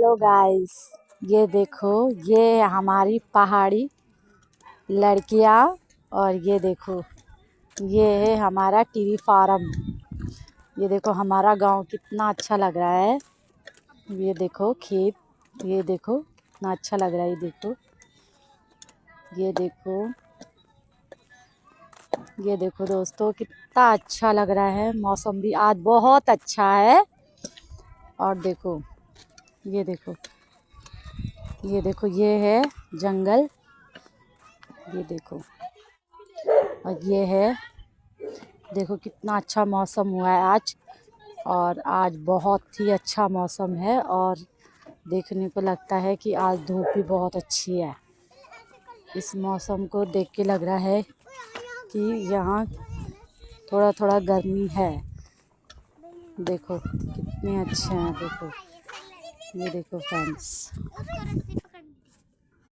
Hello guys, ये देखो, ये हमारी पहाड़ी लड़कियां। और ये देखो, ये है हमारा टीवी फार्म। ये देखो हमारा गांव कितना अच्छा लग रहा है। ये देखो खेत, ये देखो कितना अच्छा लग रहा है। ये देखो, ये देखो, ये देखो दोस्तों, कितना अच्छा लग रहा है। मौसम भी आज बहुत अच्छा है। और देखो, ये देखो, ये देखो, ये है जंगल। ये देखो, और ये है, देखो कितना अच्छा मौसम हुआ है आज। और आज बहुत ही अच्छा मौसम है और देखने को लगता है कि आज धूप भी बहुत अच्छी है। इस मौसम को देख के लग रहा है कि यहाँ थोड़ा थोड़ा गर्मी है। देखो कितने अच्छे हैं। देखो, ये देखो फ्रेंड्स।